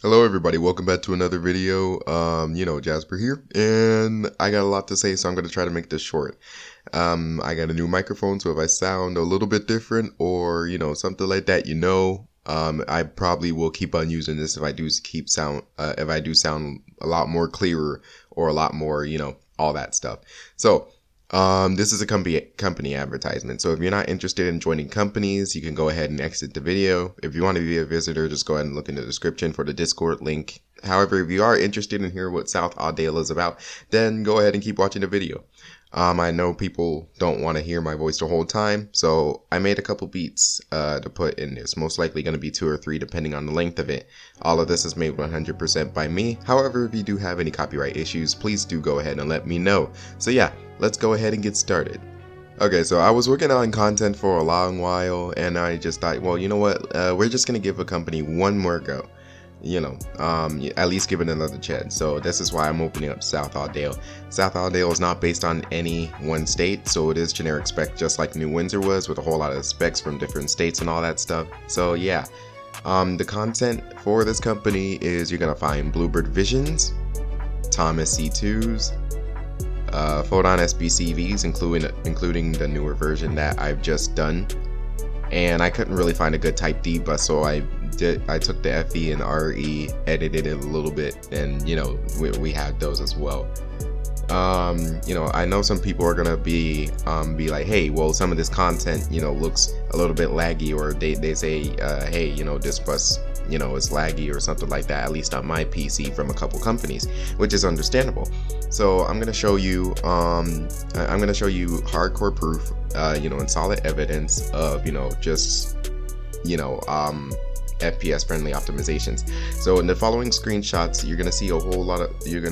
Hello everybody, welcome back to another video. Jasper here, and I got a lot to say, so I'm going to try to make this short. I got a new microphone, so if I sound a little bit different or, something like that, I probably will keep on using this if I do sound a lot more clearer or a lot more, all that stuff. So, this is a company advertisement. So if you're not interested in joining companies, you can go ahead and exit the video. If you want to be a visitor, just go ahead and look in the description for the Discord link. However, if you are interested in hearing what South Audale is about, then go ahead and keep watching the video. I know people don't want to hear my voice the whole time, so I made a couple beats to put in this. Most likely going to be 2 or 3 depending on the length of it. All of this is made 100% by me. However, if you do have any copyright issues, please do go ahead and let me know. So yeah, let's go ahead and get started. Okay, so I was working on content for a long while, and I just thought, well, you know what? We're just going to give a company one more go. At least give it another chance. So this is why I'm opening up South Audale. South Audale is not based on any one state, so it is generic spec, just like New Windsor was, with a whole lot of specs from different states and all that stuff. So yeah, the content for this company is you're gonna find Bluebird Visions, Thomas C2s, Photon SBCVs, including the newer version that I've just done. And I couldn't really find a good type D bus, so I took the FE and RE, edited it a little bit, and we had those as well. I know some people are gonna be like, hey, well, some of this content looks a little bit laggy, or they say hey, this bus is laggy or something like that, at least on my PC, from a couple companies, which is understandable. So I'm gonna show you hardcore proof, and solid evidence of FPS friendly optimizations. So in the following screenshots, you're gonna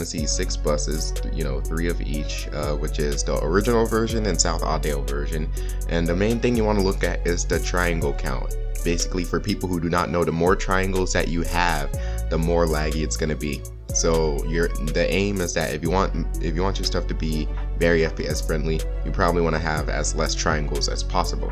see 6 buses, 3 of each, which is the original version and South Audale version. And the main thing you want to look at is the triangle count. Basically, for people who do not know, the more triangles that you have, the more laggy it's gonna be. So the aim is that if you want your stuff to be very FPS friendly, you probably want to have as less triangles as possible.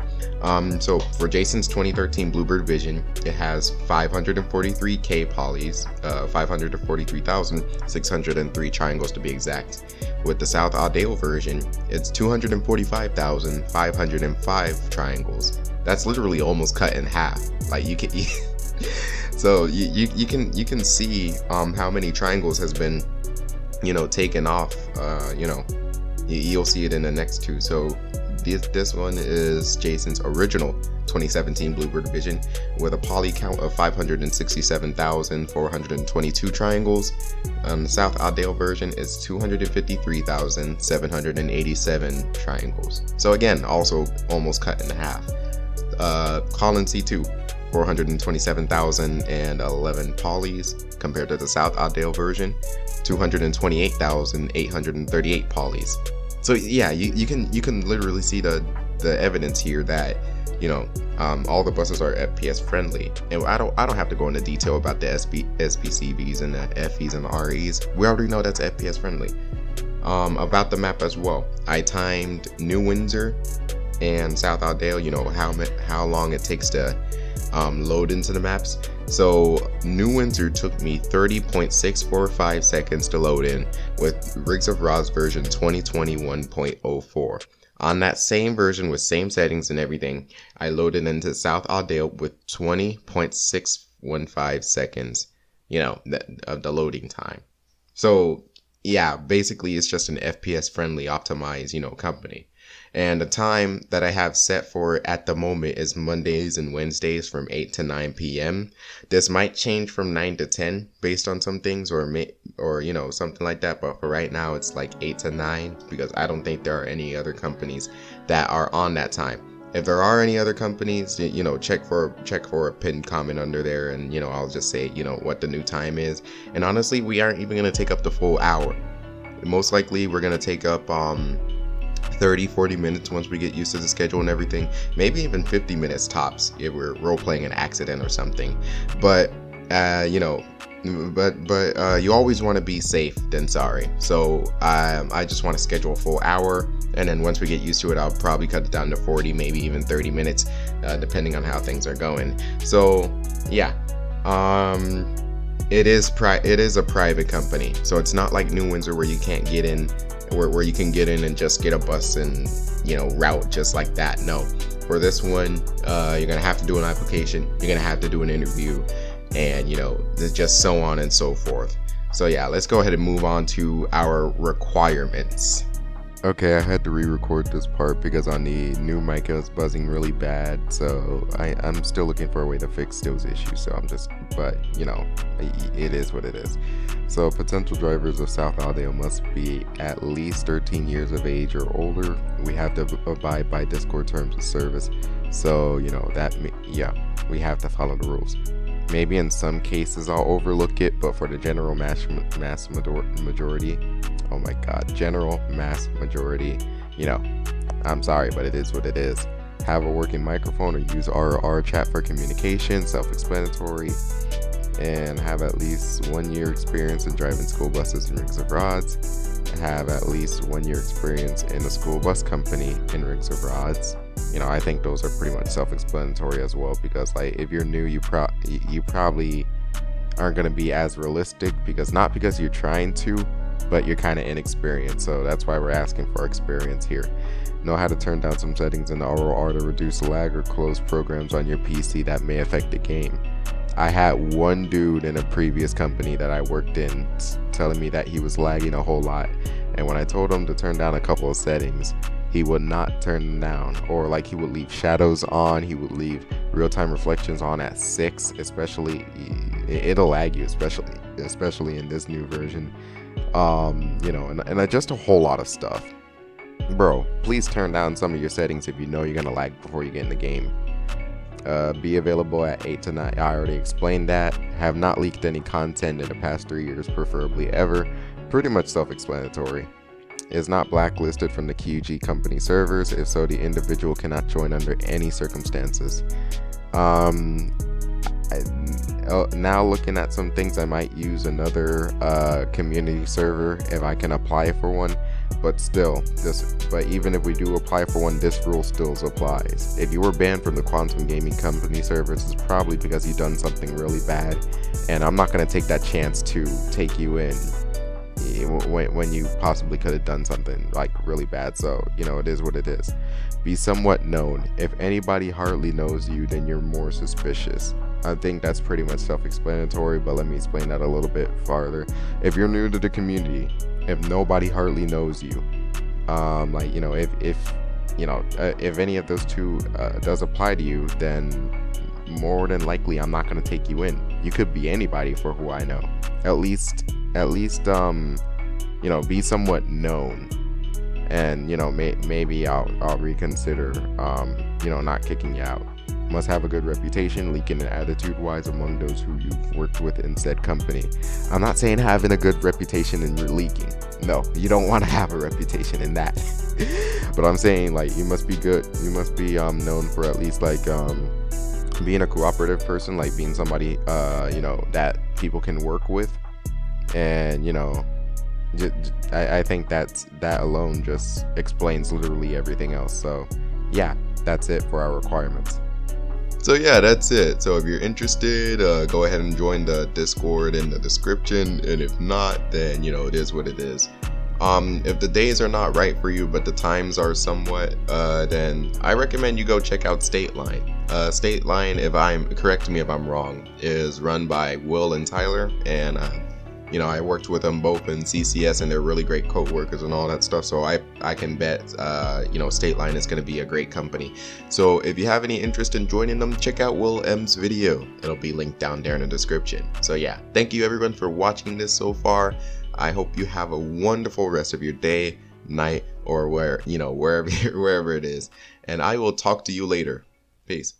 So for Jason's 2013 Bluebird Vision, it has 543k polys, 543,603 triangles to be exact. With the South Audale version, it's 245,505 triangles. That's literally almost cut in half. Like you can. So you can see how many triangles has been taken off. You'll see it in the next 2. So this one is Jason's original 2017 Bluebird Vision with a poly count of 567,422 triangles. The South Audale version is 253,787 triangles. So again, also almost cut in half. Colin C2, 427,011 polys compared to the South Audale version, 228,838 polys. So yeah, you can literally see the evidence here that all the buses are FPS friendly. And I don't have to go into detail about the SPCVs and the FEs and the REs. We already know that's FPS friendly. About the map as well, I timed New Windsor and South Audale, how long it takes to load into the maps. So New Windsor took me 30.645 seconds to load in with Rigs of Roz version 2021.04. On that same version with same settings and everything, I loaded into South Audale with 20.615 seconds, of the loading time. So yeah, basically it's just an FPS friendly optimized, company. And the time that I have set for it at the moment is Mondays and Wednesdays from 8 to 9 p.m. This might change from 9 to 10 based on some things or something like that. But for right now, it's like 8 to 9 because I don't think there are any other companies that are on that time. If there are any other companies, check for a pinned comment under there, and I'll just say what the new time is. And honestly, we aren't even gonna take up the full hour. Most likely, we're gonna take up 30-40 minutes once we get used to the schedule and everything. Maybe even 50 minutes tops if we're role playing an accident or something. But you always want to be safe than sorry. So I just want to schedule a full hour, and then once we get used to it, I'll probably cut it down to 40, maybe even 30 minutes, depending on how things are going. So yeah, It is a private company, so it's not like New Windsor where you can't get in, where you can get in and just get a bus and route just like that. No, for this one, you're gonna have to do an application, you're gonna have to do an interview, and there's just so on and so forth. So yeah, let's go ahead and move on to our requirements. Okay, I had to re-record this part because on the new mic it was buzzing really bad, so I'm still looking for a way to fix those issues, so but it is what it is. So potential drivers of South Audale must be at least 13 years of age or older. We have to abide by Discord terms of service, so we have to follow the rules. Maybe in some cases I'll overlook it, but for the general mass majority, oh my god, general mass majority, I'm sorry, but it is what it is. Have a working microphone or use RR chat for communication, self-explanatory, and have at least 1 year experience in driving school buses and rigs of rods. Have at least 1 year experience in a school bus company in rigs of rods. I think those are pretty much self-explanatory as well, because if you're new, you probably aren't going to be as realistic, not because you're trying to, but you're kind of inexperienced, so that's why we're asking for experience here. Know how to turn down some settings in the ROR to reduce lag or close programs on your PC that may affect the game. I had one dude in a previous company that I worked in telling me that he was lagging a whole lot, and when I told him to turn down a couple of settings, he would not turn them down, or he would leave shadows on, he would leave real-time reflections on at 6, especially, it'll lag you, especially in this new version, and just a whole lot of stuff. Bro, please turn down some of your settings if you know you're gonna lag before you get in the game. Be available at 8 to 9, I already explained that. Have not leaked any content in the past 3 years, preferably ever. Pretty much self-explanatory. Is not blacklisted from the QG company servers. If so, the individual cannot join under any circumstances. Now looking at some things, I might use another community server if I can apply for one, but even if we do apply for one, this rule still applies. If you were banned from the Quantum Gaming Company servers, it's probably because you've done something really bad, and I'm not going to take that chance to take you in when you possibly could have done something really bad. So it is what it is. Be somewhat known. If anybody hardly knows you, then you're more suspicious. I think that's pretty much self-explanatory, but let me explain that a little bit farther. If you're new to the community, if nobody hardly knows you, if any of those two does apply to you, then more than likely I'm not going to take you in. You could be anybody for who I know. At least be somewhat known, and maybe I'll reconsider not kicking you out. Must have a good reputation, leaking and attitude wise among those who you've worked with in said company. I'm not saying having a good reputation and you're leaking. No, you don't want to have a reputation in that. But I'm saying you must be good. You must be known for at least being a cooperative person, being somebody that people can work with, and I think that alone just explains literally everything else. So yeah, that's it for our requirements. So yeah, that's it. So if you're interested, go ahead and join the Discord in the description, and if not, then it is what it is. If the days are not right for you, but the times are somewhat, then I recommend you go check out State Line. State Line, correct me if I'm wrong, is run by Will and Tyler, and I worked with them both in CCS, and they're really great co-workers and all that stuff, so I can bet State Line is going to be a great company. So if you have any interest in joining them, check out Will M's video. It'll be linked down there in the description. So yeah, thank you everyone for watching this so far. I hope you have a wonderful rest of your day, night, or wherever it is, and I will talk to you later. Peace.